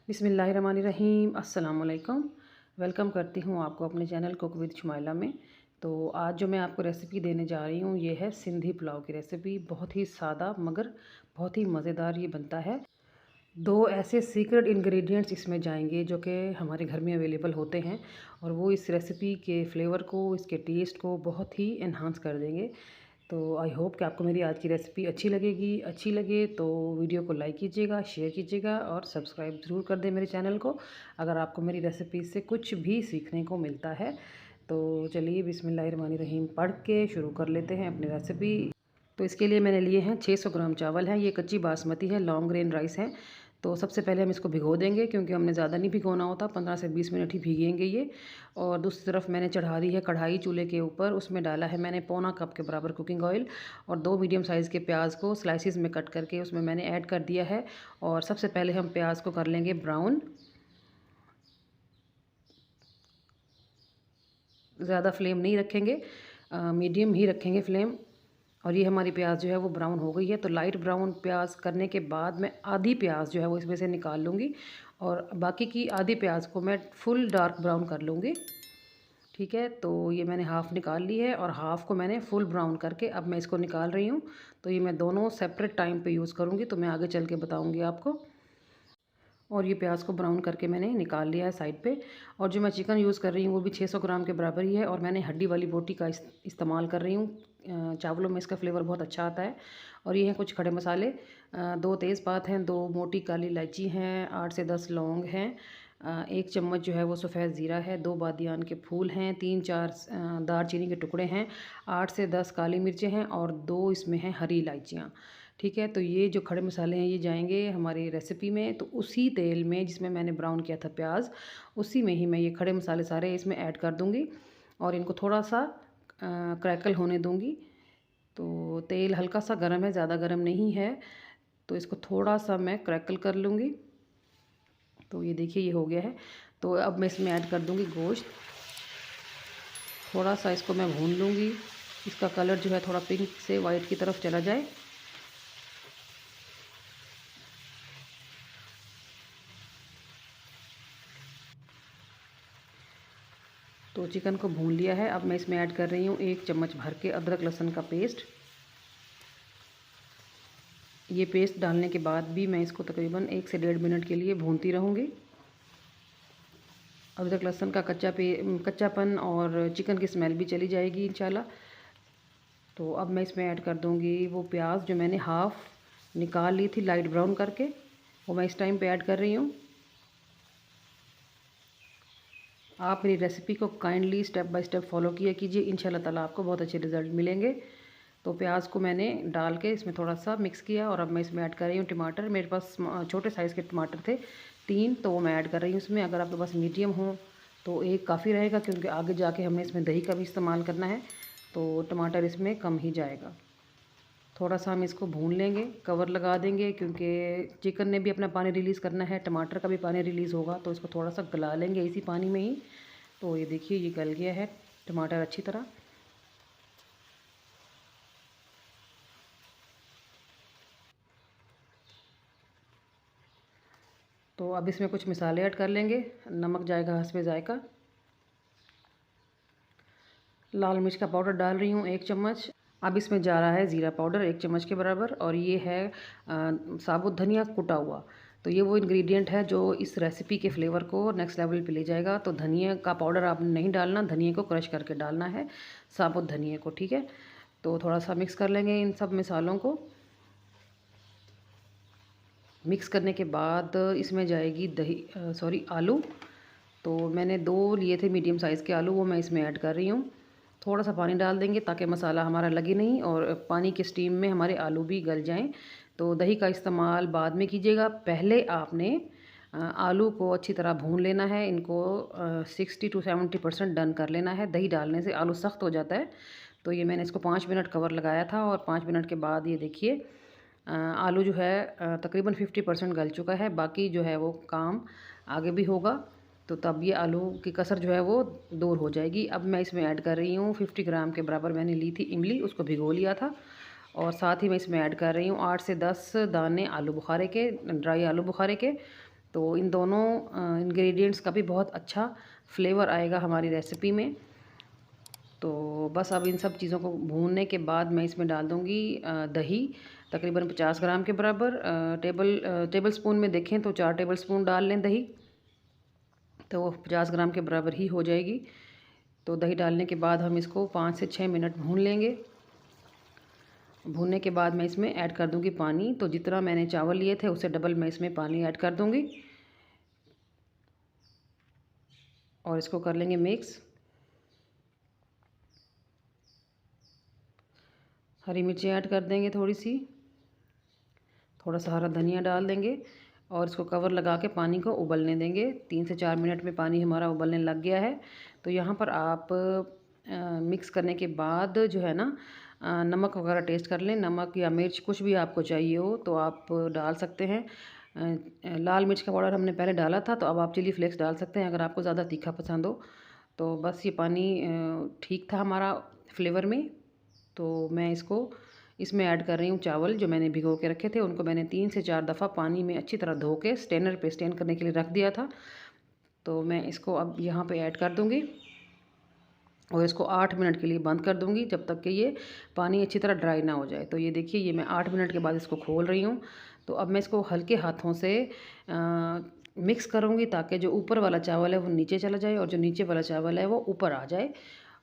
बिस्मिल्लाहिर्रहमानिर्रहीम। अस्सलाम वालेकुम। वेलकम करती हूँ आपको अपने चैनल कुक विद शुमाइला में। तो आज जो मैं आपको रेसिपी देने जा रही हूँ ये है सिंधी पुलाव की रेसिपी। बहुत ही सादा मगर बहुत ही मज़ेदार ये बनता है। दो ऐसे सीक्रेट इंग्रेडिएंट्स इसमें जाएंगे जो कि हमारे घर में अवेलेबल होते हैं और वो इस रेसिपी के फ्लेवर को, इसके टेस्ट को बहुत ही इन्हांस कर देंगे। तो आई होप कि आपको मेरी आज की रेसिपी अच्छी लगेगी। अच्छी लगे तो वीडियो को लाइक कीजिएगा, शेयर कीजिएगा और सब्सक्राइब ज़रूर कर दें मेरे चैनल को, अगर आपको मेरी रेसिपी से कुछ भी सीखने को मिलता है। तो चलिए बिस्मिल्लाहिर्रहमानिर्रहीम पढ़ के शुरू कर लेते हैं अपनी रेसिपी। तो इसके लिए मैंने लिए हैं 600 ग्राम चावल है। ये कच्ची बासमती है, लॉन्ग ग्रेन राइस है। तो सबसे पहले हम इसको भिगो देंगे क्योंकि हमने ज़्यादा नहीं भिगोना होता, 15 से 20 मिनट ही भीगेंगे ये। और दूसरी तरफ मैंने चढ़ा दी है कढ़ाई चूल्हे के ऊपर। उसमें डाला है मैंने पौना कप के बराबर कुकिंग ऑयल और 2 मीडियम साइज़ के प्याज को स्लाइसिस में कट करके उसमें मैंने ऐड कर दिया है। और सबसे पहले हम प्याज को कर लेंगे ब्राउन। ज़्यादा फ्लेम नहीं रखेंगे, मीडियम ही रखेंगे फ्लेम। और ये हमारी प्याज जो है वो ब्राउन हो गई है। तो लाइट ब्राउन प्याज करने के बाद मैं आधी प्याज जो है वो इसमें से निकाल लूँगी और बाकी की आधी प्याज को मैं फुल डार्क ब्राउन कर लूँगी। ठीक है, तो ये मैंने हाफ़ निकाल ली है और हाफ़ को मैंने फुल ब्राउन करके अब मैं इसको निकाल रही हूँ। तो ये मैं दोनों सेपरेट टाइम पे यूज़ करूँगी, तो मैं आगे चल के बताऊँगी आपको। और ये प्याज को ब्राउन करके मैंने निकाल लिया है साइड पे। और जो मैं चिकन यूज़ कर रही हूँ वो भी 600 ग्राम के बराबर ही है और मैंने हड्डी वाली बोटी का इस्तेमाल कर रही हूँ। चावलों में इसका फ्लेवर बहुत अच्छा आता है। और ये हैं कुछ खड़े मसाले, 2 तेज़पात हैं, 2 मोटी काली इलायची हैं, 8 से 10 लौंग हैं, 1 चम्मच जो है वो सफ़ेद ज़ीरा है, 2 बादियान के फूल हैं, 3-4 दालचीनी के टुकड़े हैं, 8 से 10 काली मिर्चें हैं और 2 इसमें हैं हरी इलायचियाँ। ठीक है, तो ये जो खड़े मसाले हैं ये जाएंगे हमारी रेसिपी में। तो उसी तेल में जिसमें मैंने ब्राउन किया था प्याज, उसी में ही मैं ये खड़े मसाले सारे इसमें ऐड कर दूँगी और इनको थोड़ा सा क्रैकल होने दूँगी। तो तेल हल्का सा गर्म है, ज़्यादा गर्म नहीं है। तो इसको थोड़ा सा मैं क्रैकल कर लूँगी। तो ये देखिए ये हो गया है। तो अब मैं इसमें ऐड कर दूँगी गोश्त। थोड़ा सा इसको मैं भून लूँगी, इसका कलर जो है थोड़ा पिंक से वाइट की तरफ चला जाए। तो चिकन को भून लिया है। अब मैं इसमें ऐड कर रही हूँ 1 चम्मच भर के अदरक लहसुन का पेस्ट। ये पेस्ट डालने के बाद भी मैं इसको तकरीबन 1 से 1.5 मिनट के लिए भूनती रहूँगी। अदरक लहसुन का कच्चापन और चिकन की स्मेल भी चली जाएगी इंशाल्लाह। तो अब मैं इसमें ऐड कर दूँगी वो प्याज जो मैंने हाफ़ निकाल ली थी लाइट ब्राउन करके, वो मैं इस टाइम पे ऐड कर रही हूँ। आप मेरी रेसिपी को kindly step by step follow किया कीजिए, इंशाल्लाह ताला आपको बहुत अच्छे रिज़ल्ट मिलेंगे। तो प्याज को मैंने डाल के इसमें थोड़ा सा मिक्स किया और अब मैं इसमें ऐड कर रही हूँ टमाटर। मेरे पास छोटे साइज़ के टमाटर थे 3, तो वो मैं ऐड कर रही हूँ इसमें। अगर आपके पास मीडियम हो तो 1 काफ़ी रहेगा क्योंकि आगे जाके हमने इसमें दही का भी इस्तेमाल करना है, तो टमाटर इसमें कम ही जाएगा। थोड़ा सा हम इसको भून लेंगे, कवर लगा देंगे क्योंकि चिकन ने भी अपना पानी रिलीज़ करना है, टमाटर का भी पानी रिलीज़ होगा, तो इसको थोड़ा सा गला लेंगे इसी पानी में ही। तो ये देखिए ये गल गया है टमाटर अच्छी तरह। तो अब इसमें कुछ मसाले ऐड कर लेंगे। नमक जाएगा हस्बे जायका। लाल मिर्च का पाउडर डाल रही हूँ 1 चम्मच। अब इसमें जा रहा है ज़ीरा पाउडर 1 चम्मच के बराबर और ये है साबुत धनिया कुटा हुआ। तो ये वो इंग्रेडिएंट है जो इस रेसिपी के फ्लेवर को नेक्स्ट लेवल पे ले जाएगा। तो धनिया का पाउडर आपने नहीं डालना, धनिया को क्रश करके डालना है, साबुत धनिया को। ठीक है, तो थोड़ा सा मिक्स कर लेंगे इन सब मसालों को। मिक्स करने के बाद इसमें जाएगी आलू। तो मैंने 2 लिए थे मीडियम साइज़ के आलू, वो मैं इसमें ऐड कर रही हूँ। थोड़ा सा पानी डाल देंगे ताकि मसाला हमारा लगे नहीं और पानी के स्टीम में हमारे आलू भी गल जाएं। तो दही का इस्तेमाल बाद में कीजिएगा, पहले आपने आलू को अच्छी तरह भून लेना है। इनको 60 to 70% डन कर लेना है। दही डालने से आलू सख्त हो जाता है। तो ये मैंने इसको 5 मिनट कवर लगाया था और 5 मिनट के बाद ये देखिए आलू जो है तकरीबन 50% गल चुका है। बाकी जो है वो काम आगे भी होगा, तो तब ये आलू की कसर जो है वो दूर हो जाएगी। अब मैं इसमें ऐड कर रही हूँ 50 ग्राम के बराबर मैंने ली थी इमली, उसको भिगो लिया था। और साथ ही मैं इसमें ऐड कर रही हूँ 8 से 10 दाने आलू बुखारे के, ड्राई आलू बुखारे के। तो इन दोनों इंग्रेडिएंट्स का भी बहुत अच्छा फ्लेवर आएगा हमारी रेसिपी में। तो बस अब इन सब चीज़ों को भूनने के बाद मैं इसमें डाल दूँगी दही, तकरीबन 50 ग्राम के बराबर। टेबल स्पून में देखें तो 4 टेबल स्पून डाल लें दही, तो वो 50 ग्राम के बराबर ही हो जाएगी। तो दही डालने के बाद हम इसको 5 से 6 मिनट भून लेंगे। भूनने के बाद मैं इसमें ऐड कर दूँगी पानी। तो जितना मैंने चावल लिए थे उससे डबल मैं इसमें पानी ऐड कर दूँगी और इसको कर लेंगे मिक्स। हरी मिर्ची ऐड कर देंगे थोड़ी सी, थोड़ा सा हरा धनिया डाल देंगे और इसको कवर लगा के पानी को उबलने देंगे। 3 से 4 मिनट में पानी हमारा उबलने लग गया है। तो यहाँ पर आप मिक्स करने के बाद जो है ना नमक वगैरह टेस्ट कर लें। नमक या मिर्च कुछ भी आपको चाहिए हो तो आप डाल सकते हैं। लाल मिर्च का पाउडर हमने पहले डाला था, तो अब आप चिली फ्लेक्स डाल सकते हैं अगर आपको ज़्यादा तीखा पसंद हो। तो बस ये पानी ठीक था हमारा फ्लेवर में। तो मैं इसको इसमें ऐड कर रही हूँ चावल जो मैंने भिगो के रखे थे। उनको मैंने 3 से 4 दफ़ा पानी में अच्छी तरह धो के स्ट्रेनर पे स्ट्रेन करने के लिए रख दिया था। तो मैं इसको अब यहाँ पे ऐड कर दूँगी और इसको 8 मिनट के लिए बंद कर दूँगी जब तक कि ये पानी अच्छी तरह ड्राई ना हो जाए। तो ये देखिए, ये मैं 8 मिनट के बाद इसको खोल रही हूँ। तो अब मैं इसको हल्के हाथों से मिक्स करूँगी ताकि जो ऊपर वाला चावल है वो नीचे चला जाए और जो नीचे वाला चावल है वो ऊपर आ जाए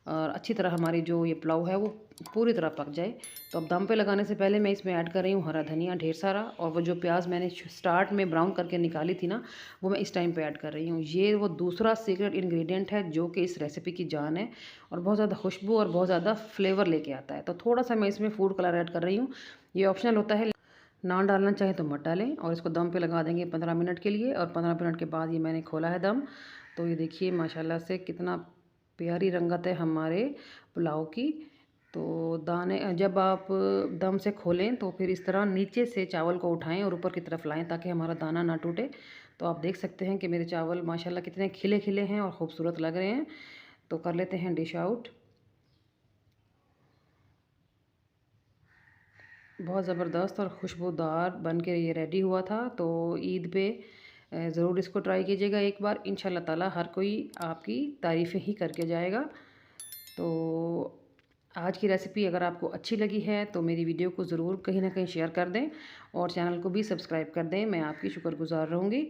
और अच्छी तरह हमारी जो ये पुलाव है वो पूरी तरह पक जाए। तो अब दम पे लगाने से पहले मैं इसमें ऐड कर रही हूँ हरा धनिया ढेर सारा, और वो जो प्याज मैंने स्टार्ट में ब्राउन करके निकाली थी ना, वो मैं इस टाइम पे ऐड कर रही हूँ। ये वो दूसरा सीक्रेट इंग्रेडिएंट है जो कि इस रेसिपी की जान है और बहुत ज़्यादा खुशबू और बहुत ज़्यादा फ्लेवर लेके आता है। तो थोड़ा सा मैं इसमें फूड कलर ऐड कर रही हूँ, ये ऑप्शनल होता है, ना डालना चाहे तो मत डालें। और इसको दम पे लगा देंगे 15 मिनट के लिए और 15 मिनट के बाद ये मैंने खोला है दम। तो ये देखिए माशाल्लाह से कितना प्यारी रंगत है हमारे पुलाव की। तो दाने जब आप दम से खोलें तो फिर इस तरह नीचे से चावल को उठाएं और ऊपर की तरफ लाएं ताकि हमारा दाना ना टूटे। तो आप देख सकते हैं कि मेरे चावल माशाल्लाह कितने खिले खिले हैं और ख़ूबसूरत लग रहे हैं। तो कर लेते हैं डिश आउट। बहुत ज़बरदस्त और खुशबूदार बन के ये रेडी हुआ था। तो ईद पे ज़रूर इसको ट्राई कीजिएगा एक बार। इंशाल्लाह ताला हर कोई आपकी तारीफ़ें ही करके जाएगा। तो आज की रेसिपी अगर आपको अच्छी लगी है तो मेरी वीडियो को ज़रूर कहीं ना कहीं शेयर कर दें और चैनल को भी सब्सक्राइब कर दें, मैं आपकी शुक्रगुज़ार रहूँगी।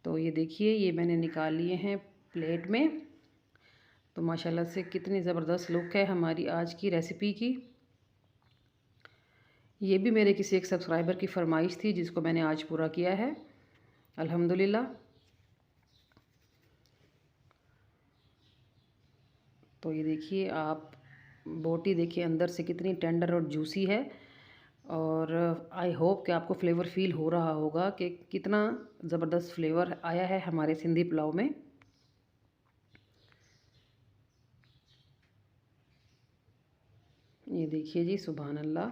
तो ये देखिए, ये मैंने निकाल लिए हैं प्लेट में। तो माशाल्लाह से कितनी ज़बरदस्त लुक है हमारी आज की रेसिपी की। ये भी मेरे किसी एक सब्सक्राइबर की फरमाइश थी जिसको मैंने आज पूरा किया है, अल्हम्दुलिल्लाह। तो ये देखिए आप, बोटी देखिए अंदर से कितनी टेंडर और जूसी है और आई होप कि आपको फ्लेवर फील हो रहा होगा कि कितना ज़बरदस्त फ्लेवर आया है हमारे सिंधी पुलाव में। ये देखिए जी, सुभान अल्लाह।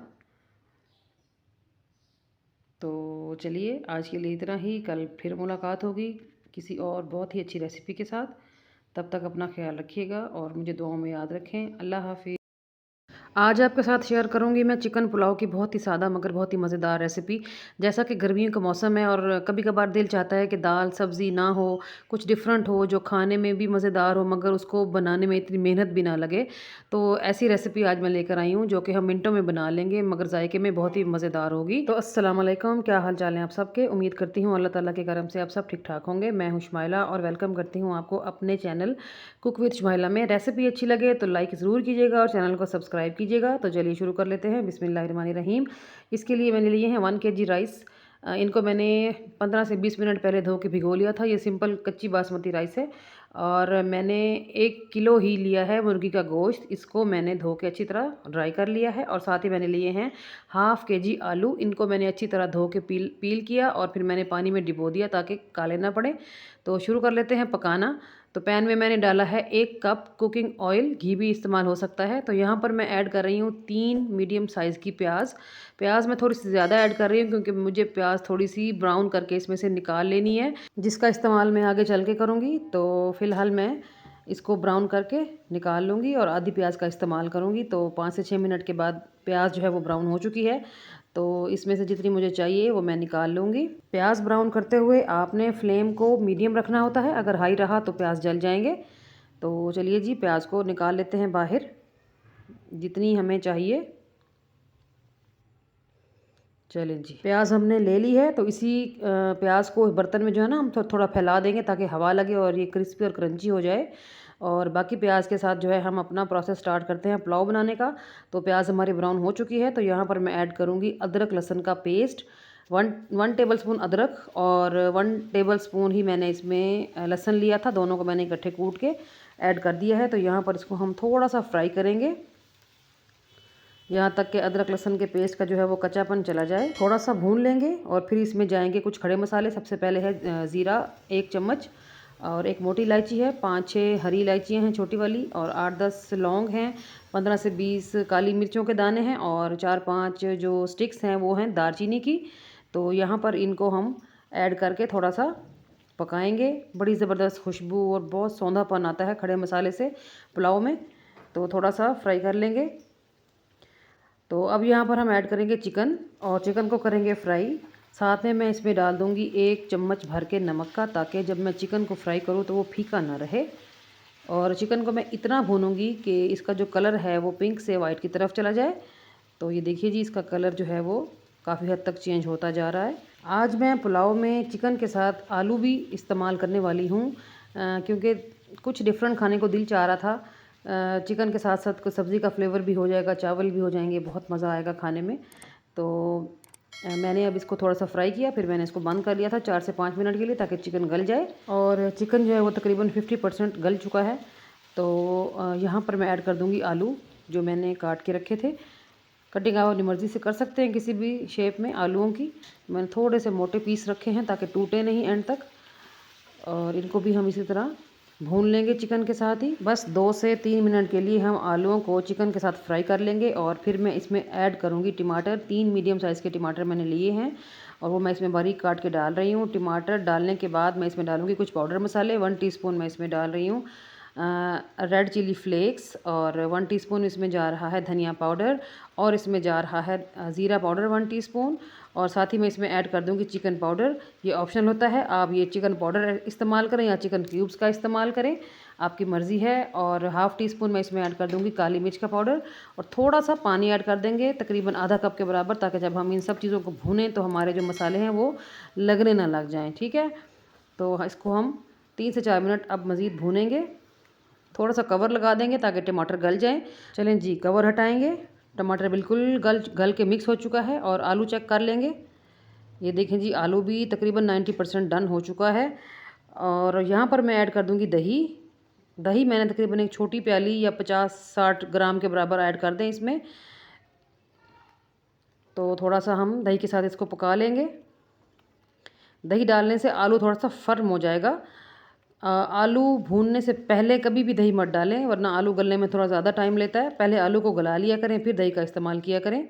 तो चलिए आज के लिए इतना ही, कल फिर मुलाकात होगी किसी और बहुत ही अच्छी रेसिपी के साथ। तब तक अपना ख्याल रखिएगा और मुझे दुआओं में याद रखें। अल्लाह हाफिज़। आज आपके साथ शेयर करूंगी मैं चिकन पुलाव की बहुत ही सादा मगर बहुत ही मज़ेदार रेसिपी। जैसा कि गर्मियों का मौसम है और कभी कभार दिल चाहता है कि दाल सब्ज़ी ना हो, कुछ डिफरेंट हो जो खाने में भी मज़ेदार हो मगर उसको बनाने में इतनी मेहनत भी ना लगे। तो ऐसी रेसिपी आज मैं लेकर आई हूँ जो कि हम मिनटों में बना लेंगे मगर जायके में बहुत ही मज़ेदार होगी। तो अस्सलाम वालेकुम, क्या हाल चाल है आप सबके। उम्मीद करती हूँ अल्लाह ताला के करम से आप सब ठीक ठाक होंगे। मैं हूँ शुमाइला और वेलकम करती हूँ आपको अपने चैनल कुक विद शुमाइला में। रेसिपी अच्छी लगे तो लाइक ज़रूर कीजिएगा और चैनल को सब्सक्राइब कीजिएगा। तो चलिए शुरू कर लेते हैं। बिस्मिल्लाहिर्रहमानिर्रहीम। इसके लिए मैंने लिए हैं 1 kg राइस। इनको मैंने 15 से 20 मिनट पहले धो के भिगो लिया था। ये सिंपल कच्ची बासमती राइस है। और मैंने 1 किलो ही लिया है मुर्गी का गोश्त। इसको मैंने धो के अच्छी तरह ड्राई कर लिया है और साथ ही मैंने लिए हैं ½ kg आलू। इनको मैंने अच्छी तरह धो के पील किया और फिर मैंने पानी में डिबो दिया ताकि काले ना पड़े। तो शुरू कर लेते हैं पकाना। तो पैन में मैंने डाला है 1 कप कुकिंग ऑयल, घी भी इस्तेमाल हो सकता है। तो यहाँ पर मैं ऐड कर रही हूँ 3 मीडियम साइज़ की प्याज। प्याज मैं थोड़ी सी ज़्यादा ऐड कर रही हूँ क्योंकि मुझे प्याज थोड़ी सी ब्राउन करके इसमें से निकाल लेनी है, जिसका इस्तेमाल मैं आगे चल के करूँगी। तो फ़िलहाल मैं इसको ब्राउन करके निकाल लूँगी और आधी प्याज का इस्तेमाल करूँगी। तो 5 से 6 मिनट के बाद प्याज जो है वो ब्राउन हो चुकी है। तो इसमें से जितनी मुझे चाहिए वो मैं निकाल लूँगी। प्याज ब्राउन करते हुए आपने फ्लेम को मीडियम रखना होता है, अगर हाई रहा तो प्याज जल जाएंगे। तो चलिए जी, प्याज को निकाल लेते हैं बाहर, जितनी हमें चाहिए। चलें जी, प्याज हमने ले ली है। तो इसी प्याज को बर्तन में जो है ना हम थोड़ा फैला देंगे ताकि हवा लगे और ये क्रिस्पी और क्रंची हो जाए। और बाकी प्याज के साथ जो है हम अपना प्रोसेस स्टार्ट करते हैं पुलाव बनाने का। तो प्याज हमारी ब्राउन हो चुकी है, तो यहाँ पर मैं ऐड करूँगी अदरक लहसुन का पेस्ट। वन टेबल स्पून अदरक और 1 टेबल स्पून ही मैंने इसमें लहसुन लिया था, दोनों को मैंने इकट्ठे कूट के ऐड कर दिया है। तो यहाँ पर इसको हम थोड़ा सा फ्राई करेंगे, यहाँ तक कि अदरक लहसुन के पेस्ट का जो है वो कच्चापन चला जाए। थोड़ा सा भून लेंगे और फिर इसमें जाएंगे कुछ खड़े मसाले। सबसे पहले है ज़ीरा 1 चम्मच, और एक मोटी इलायची है, 5-6 हरी इलायचियाँ हैं छोटी वाली, और 8-10 लौंग हैं, 15 से 20 काली मिर्चों के दाने हैं, और 4-5 जो स्टिक्स हैं वो हैं दालचीनी की। तो यहाँ पर इनको हम ऐड करके थोड़ा सा पकाएंगे। बड़ी ज़बरदस्त खुशबू और बहुत सौंधापन आता है खड़े मसाले से पुलाव में, तो थोड़ा सा फ्राई कर लेंगे। तो अब यहाँ पर हम ऐड करेंगे चिकन, और चिकन को करेंगे फ्राई। साथ में मैं इसमें डाल दूँगी 1 चम्मच भर के नमक का, ताकि जब मैं चिकन को फ्राई करूँ तो वो फीका ना रहे। और चिकन को मैं इतना भूनूंगी कि इसका जो कलर है वो पिंक से वाइट की तरफ चला जाए। तो ये देखिए जी, इसका कलर जो है वो काफ़ी हद तक चेंज होता जा रहा है। आज मैं पुलाव में चिकन के साथ आलू भी इस्तेमाल करने वाली हूँ, क्योंकि कुछ डिफरेंट खाने को दिल चाह रहा था। चिकन के साथ साथ कुछ सब्ज़ी का फ्लेवर भी हो जाएगा, चावल भी हो जाएंगे, बहुत मज़ा आएगा खाने में। तो मैंने अब इसको थोड़ा सा फ्राई किया, फिर मैंने इसको बंद कर लिया था 4 से 5 मिनट के लिए, ताकि चिकन गल जाए। और चिकन जो है वो तकरीबन 50% गल चुका है। तो यहाँ पर मैं ऐड कर दूँगी आलू जो मैंने काट के रखे थे। कटिंग आप अपनी मर्ज़ी से कर सकते हैं किसी भी शेप में आलूओं की। मैंने थोड़े से मोटे पीस रखे हैं ताकि टूटे नहीं एंड तक। और इनको भी हम इसी तरह भून लेंगे चिकन के साथ ही। बस 2 से 3 मिनट के लिए हम आलूओं को चिकन के साथ फ्राई कर लेंगे। और फिर मैं इसमें ऐड करूँगी टमाटर। 3 मीडियम साइज़ के टमाटर मैंने लिए हैं और वो मैं इसमें बारीक काट के डाल रही हूँ। टमाटर डालने के बाद मैं इसमें डालूँगी कुछ पाउडर मसाले। 1 टीस्पून मैं इसमें डाल रही हूँ रेड चिली फ्लेक्स, और 1 टीस्पून इसमें जा रहा है धनिया पाउडर, और इसमें जा रहा है ज़ीरा पाउडर 1 टीस्पून, और साथ ही मैं इसमें ऐड कर दूंगी चिकन पाउडर। ये ऑप्शनल होता है, आप ये चिकन पाउडर इस्तेमाल करें या चिकन क्यूब्स का इस्तेमाल करें, आपकी मर्ज़ी है। और हाफ़ टी स्पून मैं इसमें ऐड कर दूंगी काली मिर्च का पाउडर, और थोड़ा सा पानी ऐड कर देंगे तकरीबन आधा कप के बराबर, ताकि जब हम इन सब चीज़ों को भूनें तो हमारे जो मसाले हैं वो लगने ना लग जाएँ। ठीक है, तो इसको हम 3 से 4 मिनट अब मज़ीद भूनेंगे। थोड़ा सा कवर लगा देंगे ताकि टमाटर गल जाएँ। चलें जी, कवर हटाएंगे। टमाटर बिल्कुल गल के मिक्स हो चुका है, और आलू चेक कर लेंगे। ये देखें जी, आलू भी तकरीबन 90% डन हो चुका है। और यहाँ पर मैं ऐड कर दूँगी दही। दही मैंने तकरीबन एक छोटी प्याली या 50-60 ग्राम के बराबर ऐड कर दें इसमें। तो थोड़ा सा हम दही के साथ इसको पका लेंगे। दही डालने से आलू थोड़ा सा फर्म हो जाएगा। आलू भूनने से पहले कभी भी दही मत डालें, वरना आलू गलने में थोड़ा ज़्यादा टाइम लेता है। पहले आलू को गला लिया करें, फिर दही का इस्तेमाल किया करें।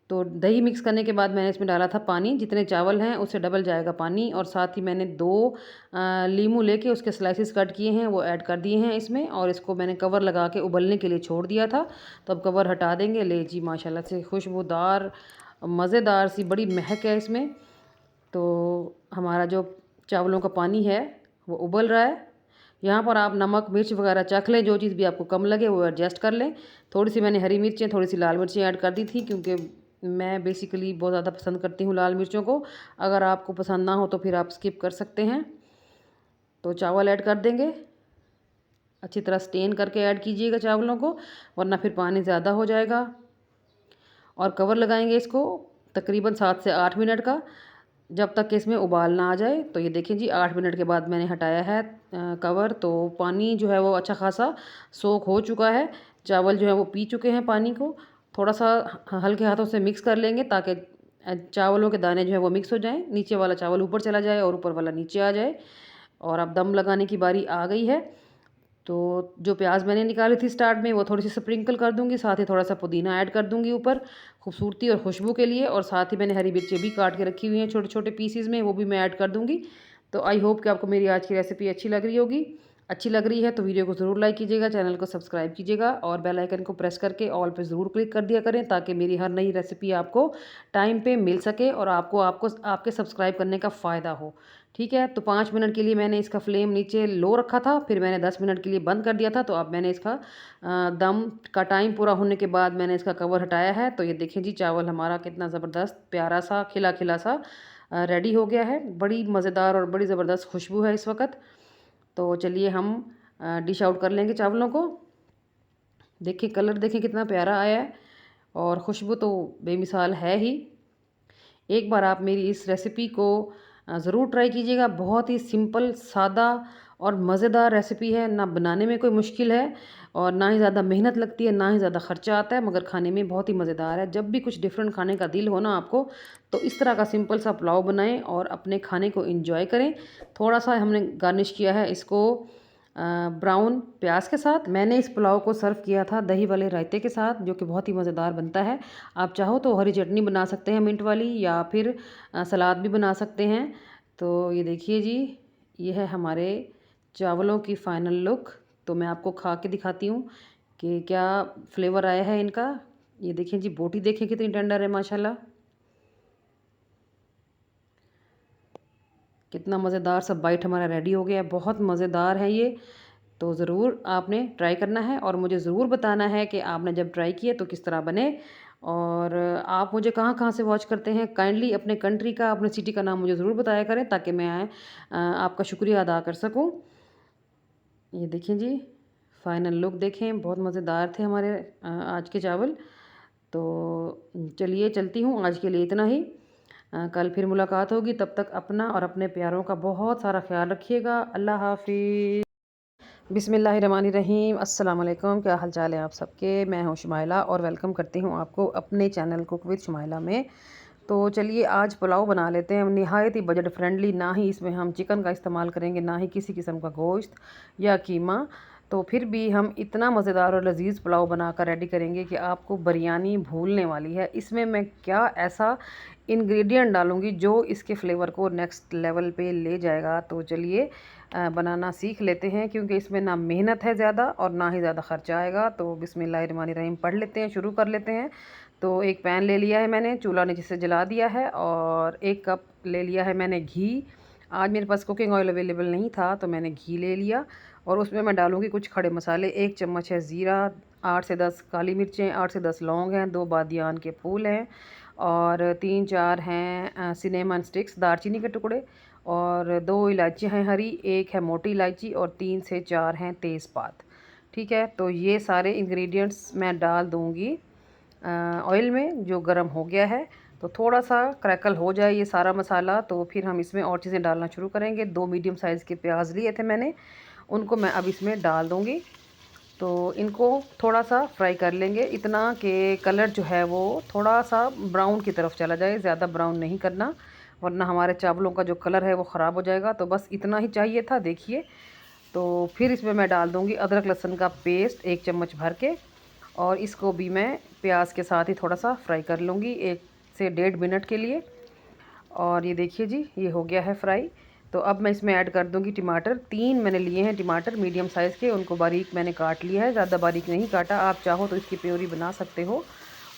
तो दही मिक्स करने के बाद मैंने इसमें डाला था पानी, जितने चावल हैं उससे डबल जाएगा पानी। और साथ ही मैंने 2 लीमू लेके उसके स्लाइसेस कट किए हैं, वो ऐड कर दिए हैं इसमें, और इसको मैंने कवर लगा के उबलने के लिए छोड़ दिया था। तो अब कवर हटा देंगे। ले जी, माशाल्लाह से खुशबूदार मज़ेदार सी बड़ी महक है इसमें। तो हमारा जो चावलों का पानी है वो उबल रहा है। यहाँ पर आप नमक मिर्च वगैरह चख लें, जो चीज़ भी आपको कम लगे वो एडजस्ट कर लें। थोड़ी सी मैंने हरी मिर्चें, थोड़ी सी लाल मिर्चें ऐड कर दी थी, क्योंकि मैं बेसिकली बहुत ज़्यादा पसंद करती हूँ लाल मिर्चों को। अगर आपको पसंद ना हो तो फिर आप स्किप कर सकते हैं। तो चावल ऐड कर देंगे, अच्छी तरह स्टेन करके ऐड कीजिएगा चावलों को, वरना फिर पानी ज़्यादा हो जाएगा। और कवर लगाएंगे इसको तकरीबन 7 से 8 मिनट का, जब तक कि इसमें उबाल ना आ जाए। तो ये देखें जी, 8 मिनट के बाद मैंने हटाया है कवर। तो पानी जो है वो अच्छा खासा सोख हो चुका है, चावल जो है वो पी चुके हैं पानी को। थोड़ा सा हल्के हाथों से मिक्स कर लेंगे ताकि चावलों के दाने जो है वो मिक्स हो जाएं, नीचे वाला चावल ऊपर चला जाए और ऊपर वाला नीचे आ जाए। और अब दम लगाने की बारी आ गई है। तो जो प्याज मैंने निकाली थी स्टार्ट में, वो थोड़ी सी स्प्रिंकल कर दूंगी, साथ ही थोड़ा सा पुदीना ऐड कर दूंगी ऊपर खूबसूरती और खुशबू के लिए। और साथ ही मैंने हरी मिर्चें भी काट के रखी हुई हैं छोटे छोटे पीसीज में, वो भी मैं ऐड कर दूंगी। तो आई होप कि आपको मेरी आज की रेसिपी अच्छी लग रही होगी। अच्छी लग रही है तो वीडियो को ज़रूर लाइक कीजिएगा, चैनल को सब्सक्राइब कीजिएगा और बेल आइकन को प्रेस करके ऑल पे ज़रूर क्लिक कर दिया करें, ताकि मेरी हर नई रेसिपी आपको टाइम पे मिल सके और आपको आपको आपके सब्सक्राइब करने का फ़ायदा हो। ठीक है, तो 5 मिनट के लिए मैंने इसका फ्लेम नीचे लो रखा था, फिर मैंने 10 मिनट के लिए बंद कर दिया था। तो अब मैंने इसका दम का टाइम पूरा होने के बाद मैंने इसका कवर हटाया है। तो ये देखें जी, चावल हमारा कितना ज़बरदस्त प्यारा सा खिला खिला सा रेडी हो गया है। बड़ी मज़ेदार और बड़ी ज़बरदस्त खुशबू है इस वक्त। तो चलिए हम डिश आउट कर लेंगे चावलों को। देखिए कलर, देखिए कितना प्यारा आया है और खुशबू तो बेमिसाल है ही। एक बार आप मेरी इस रेसिपी को ज़रूर ट्राई कीजिएगा। बहुत ही सिंपल, सादा और मज़ेदार रेसिपी है। ना बनाने में कोई मुश्किल है और ना ही ज़्यादा मेहनत लगती है, ना ही ज़्यादा ख़र्चा आता है, मगर खाने में बहुत ही मज़ेदार है। जब भी कुछ डिफरेंट खाने का दिल हो ना आपको, तो इस तरह का सिंपल सा पुलाव बनाएं और अपने खाने को एंजॉय करें। थोड़ा सा हमने गार्निश किया है इसको ब्राउन प्याज के साथ। मैंने इस पुलाव को सर्व किया था दही वाले रायते के साथ, जो कि बहुत ही मज़ेदार बनता है। आप चाहो तो हरी चटनी बना सकते हैं मिंट वाली, या फिर सलाद भी बना सकते हैं। तो ये देखिए जी, ये है हमारे चावलों की फ़ाइनल लुक। तो मैं आपको खा के दिखाती हूँ कि क्या फ्लेवर आया है इनका। ये देखिए जी, बोटी देखिए कितनी टेंडर है माशाल्लाह। कितना मज़ेदार सा बाइट हमारा रेडी हो गया है। बहुत मज़ेदार है ये। तो ज़रूर आपने ट्राई करना है और मुझे ज़रूर बताना है कि आपने जब ट्राई किए तो किस तरह बने। और आप मुझे कहाँ कहाँ से वॉच करते हैं, काइंडली अपने कंट्री का, अपने सिटी का नाम मुझे ज़रूर बताया करें, ताकि मैं आपका शुक्रिया अदा कर सकूं। ये देखें जी, फाइनल लुक देखें, बहुत मज़ेदार थे हमारे आज के चावल। तो चलिए चलती हूँ, आज के लिए इतना ही। कल फिर मुलाकात होगी, तब तक अपना और अपने प्यारों का बहुत सारा ख्याल रखिएगा। अल्लाह हाफिज़। बिस्मिल्लाहिर्रहमानिर्रहीम। अस्सलाम वालेकुम। क्या हाल चाल है आप सबके। मैं हूँ शुमाइला और वेलकम करती हूँ आपको अपने चैनल कुक विद शुमाइला में। तो चलिए आज पुलाव बना लेते हैं, निहायत ही बजट फ्रेंडली। ना ही इसमें हम चिकन का इस्तेमाल करेंगे, ना ही किसी किस्म का गोश्त या कीमा। तो फिर भी हम इतना मज़ेदार और लजीज़ पुलाव बनाकर रेडी करेंगे कि आपको बिरयानी भूलने वाली है। इसमें मैं क्या ऐसा इंग्रेडिएंट डालूँगी जो इसके फ्लेवर को नेक्स्ट लेवल पे ले जाएगा। तो चलिए बनाना सीख लेते हैं, क्योंकि इसमें ना मेहनत है ज़्यादा और ना ही ज़्यादा ख़र्चा आएगा। तो बिस्मिल्लाहिर्रहमानिर्रहीम पढ़ लेते हैं, शुरू कर लेते हैं। तो एक पैन ले लिया है मैंने, चूल्हा नीचे से जला दिया है, और 1 कप ले लिया है मैंने घी। आज मेरे पास कुकिंग ऑयल अवेलेबल नहीं था तो मैंने घी ले लिया, और उसमें मैं डालूँगी कुछ खड़े मसाले। 1 चम्मच है ज़ीरा, 8 से 10 काली मिर्चें, 8 से 10 लौंग हैं, 2 बादियान के फूल हैं, और 3-4 हैं सिनेमन स्टिक्स, दालचीनी के टुकड़े, और 2 इलायचियाँ हैं हरी, 1 है मोटी इलायची, और 3 से 4 हैं तेज़पात। ठीक है, तो ये सारे इंग्रेडिएंट्स मैं डाल दूँगी ऑयल में, जो गर्म हो गया है। तो थोड़ा सा क्रैकल हो जाए ये सारा मसाला, तो फिर हम इसमें और चीज़ें डालना शुरू करेंगे। 2 मीडियम साइज़ के प्याज लिए थे मैंने, उनको मैं अब इसमें डाल दूँगी। तो इनको थोड़ा सा फ्राई कर लेंगे, इतना कि कलर जो है वो थोड़ा सा ब्राउन की तरफ चला जाए। ज़्यादा ब्राउन नहीं करना, वरना हमारे चावलों का जो कलर है वो ख़राब हो जाएगा। तो बस इतना ही चाहिए था, देखिए। तो फिर इसमें मैं डाल दूँगी अदरक लहसुन का पेस्ट 1 चम्मच भर के, और इसको भी मैं प्याज के साथ ही थोड़ा सा फ्राई कर लूँगी 1 से 1.5 मिनट के लिए। और ये देखिए जी, ये हो गया है फ्राई। तो अब मैं इसमें ऐड कर दूँगी टमाटर। 3 मैंने लिए हैं टमाटर मीडियम साइज़ के, उनको बारीक मैंने काट लिया है, ज़्यादा बारीक नहीं काटा। आप चाहो तो इसकी प्योरी बना सकते हो।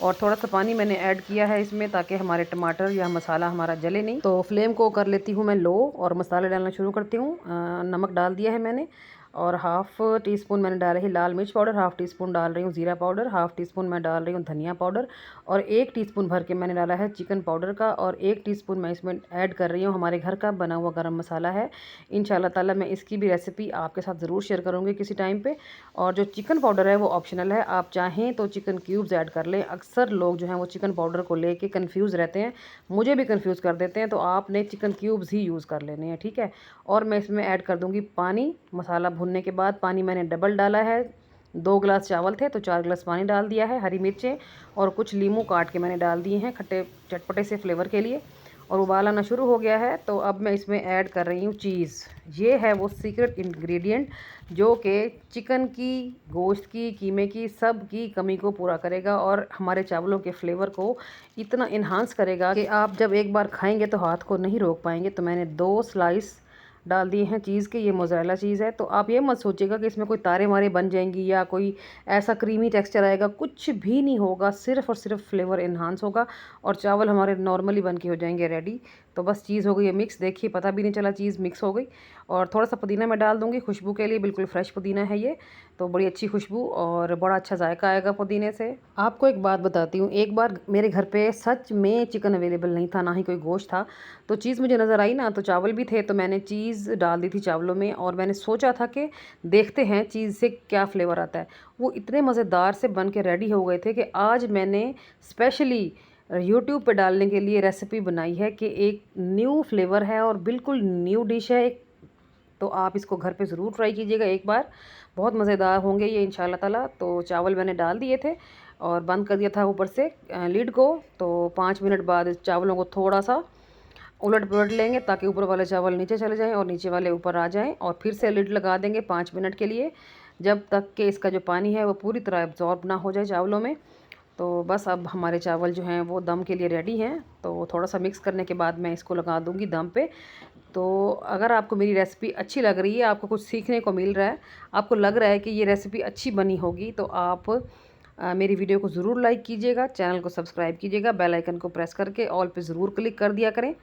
और थोड़ा सा पानी मैंने ऐड किया है इसमें, ताकि हमारे टमाटर या मसाला हमारा जले नहीं। तो फ्लेम को कर लेती हूँ मैं लो, और मसाले डालना शुरू करती हूँ। नमक डाल दिया है मैंने, और हाफ़ टी स्पून मैंने डाला है लाल मिर्च पाउडर, हाफ़ टी स्पून डाल रही हूँ ज़ीरा पाउडर, हाफ़ टी स्पून मैं डाल रही हूँ धनिया पाउडर, और 1 टीस्पून भर के मैंने डाला है चिकन पाउडर का, और 1 टीस्पून मैं इसमें ऐड कर रही हूँ हमारे घर का बना हुआ गरम मसाला है। इंशाल्लाह ताला मैं इसकी भी रेसिपी आपके साथ ज़रूर शेयर करूँगी किसी टाइम पे। और जो चिकन पाउडर है वो ऑप्शनल है, आप चाहें तो चिकन क्यूब्स ऐड कर लें। अक्सर लोग जो हैं वो चिकन पाउडर को लेके कन्फ्यूज़ रहते हैं, मुझे भी कन्फ्यूज़ कर देते हैं, तो आपने चिकन क्यूब्स ही यूज़ कर लेने हैं। ठीक है, और मैं इसमें ऐड कर दूँगी पानी। मसाला भुनने के बाद पानी मैंने डबल डाला है। 2 गिलास चावल थे तो 4 गिलास पानी डाल दिया है। हरी मिर्चें और कुछ लीमू काट के मैंने डाल दिए हैं खट्टे चटपटे से फ्लेवर के लिए, और उबाल आना शुरू हो गया है। तो अब मैं इसमें ऐड कर रही हूँ चीज़। ये है वो सीक्रेट इंग्रेडिएंट जो कि चिकन की, गोश्त की, कीमे की, सब की कमी को पूरा करेगा, और हमारे चावलों के फ्लेवर को इतना इन्हांस करेगा कि आप जब एक बार खाएंगे तो हाथ को नहीं रोक पाएंगे। तो मैंने 2 स्लाइस डाल दिए हैं चीज़ के। ये मोज़रेला चीज़ है, तो आप ये मत सोचिएगा कि इसमें कोई तारे मारे बन जाएंगी या कोई ऐसा क्रीमी टेक्सचर आएगा, कुछ भी नहीं होगा। सिर्फ़ और सिर्फ फ्लेवर इन्हांस होगा और चावल हमारे नॉर्मली बन के हो जाएंगे रेडी। तो बस चीज़ हो गई है मिक्स, देखिए पता भी नहीं चला चीज़ मिक्स हो गई। और थोड़ा सा पुदीना मैं डाल दूँगी खुशबू के लिए, बिल्कुल फ्रेश पुदीना है ये, तो बड़ी अच्छी खुशबू और बड़ा अच्छा जायका आएगा पुदीने से। आपको एक बात बताती हूँ, एक बार मेरे घर पे सच में चिकन अवेलेबल नहीं था, ना ही कोई गोश्त था, तो चीज़ मुझे नज़र आई ना, तो चावल भी थे, तो मैंने चीज़ डाल दी थी चावलों में और मैंने सोचा था कि देखते हैं चीज़ से क्या फ्लेवर आता है। वो इतने मज़ेदार से बन के रेडी हो गए थे कि आज मैंने स्पेशली यूट्यूब पे डालने के लिए रेसिपी बनाई है कि एक न्यू फ्लेवर है और बिल्कुल न्यू डिश है एक। तो आप इसको घर पे ज़रूर ट्राई कीजिएगा एक बार, बहुत मज़ेदार होंगे ये इंशाल्लाह ताला। तो चावल मैंने डाल दिए थे और बंद कर दिया था ऊपर से लिड को। तो 5 मिनट बाद चावलों को थोड़ा सा उलट पुलट लेंगे ताकि ऊपर वाले चावल नीचे चले जाएं और नीचे वाले ऊपर आ जाएं, और फिर से लिड लगा देंगे 5 मिनट के लिए, जब तक कि इसका जो पानी है वो पूरी तरह एब्जॉर्ब ना हो जाए चावलों में। तो बस अब हमारे चावल जो हैं वो दम के लिए रेडी हैं। तो थोड़ा सा मिक्स करने के बाद मैं इसको लगा दूंगी दम पे। तो अगर आपको मेरी रेसिपी अच्छी लग रही है, आपको कुछ सीखने को मिल रहा है, आपको लग रहा है कि ये रेसिपी अच्छी बनी होगी, तो आप मेरी वीडियो को ज़रूर लाइक कीजिएगा, चैनल को सब्सक्राइब कीजिएगा, बेल आइकन को प्रेस करके ऑल पे ज़रूर क्लिक कर दिया करें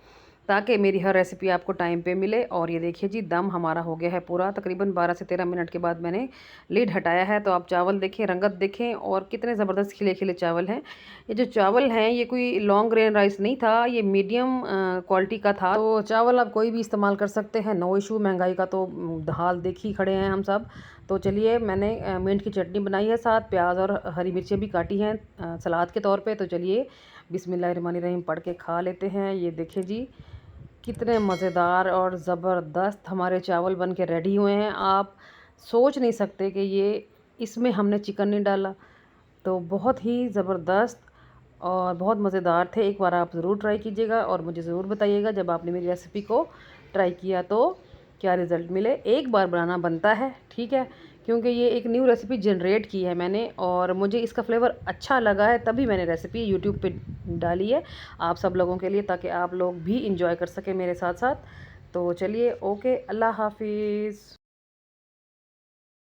ताकि मेरी हर रेसिपी आपको टाइम पे मिले। और ये देखिए जी, दम हमारा हो गया है पूरा, तकरीबन 12 से 13 मिनट के बाद मैंने लीड हटाया है। तो आप चावल देखें, रंगत देखें और कितने ज़बरदस्त खिले खिले चावल हैं। ये जो चावल हैं ये कोई लॉन्ग ग्रेन राइस नहीं था, ये मीडियम क्वालिटी का था। तो चावल आप कोई भी इस्तेमाल कर सकते हैं, नो इशू। महंगाई का तो हाल देख ही खड़े हैं हम सब। तो चलिए, मैंने मिंट की चटनी बनाई है, साथ प्याज और हरी मिर्चें भी काटी हैं सलाद के तौर पे। तो चलिए बिस्मिल्लाहिर्रहमानिर्रहीम पढ़ के खा लेते हैं। ये देखें जी, कितने मज़ेदार और ज़बरदस्त हमारे चावल बन के रेडी हुए हैं। आप सोच नहीं सकते कि ये इसमें हमने चिकन नहीं डाला। तो बहुत ही ज़बरदस्त और बहुत मज़ेदार थे। एक बार आप ज़रूर ट्राई कीजिएगा और मुझे ज़रूर बताइएगा जब आपने मेरी रेसिपी को ट्राई किया तो क्या रिज़ल्ट मिले। एक बार बनाना बनता है, ठीक है, क्योंकि ये एक न्यू रेसिपी जनरेट की है मैंने और मुझे इसका फ्लेवर अच्छा लगा है, तभी मैंने रेसिपी यूट्यूब पे डाली है आप सब लोगों के लिए, ताकि आप लोग भी इंजॉय कर सकें मेरे साथ साथ। तो चलिए, ओके, अल्लाह हाफिज़।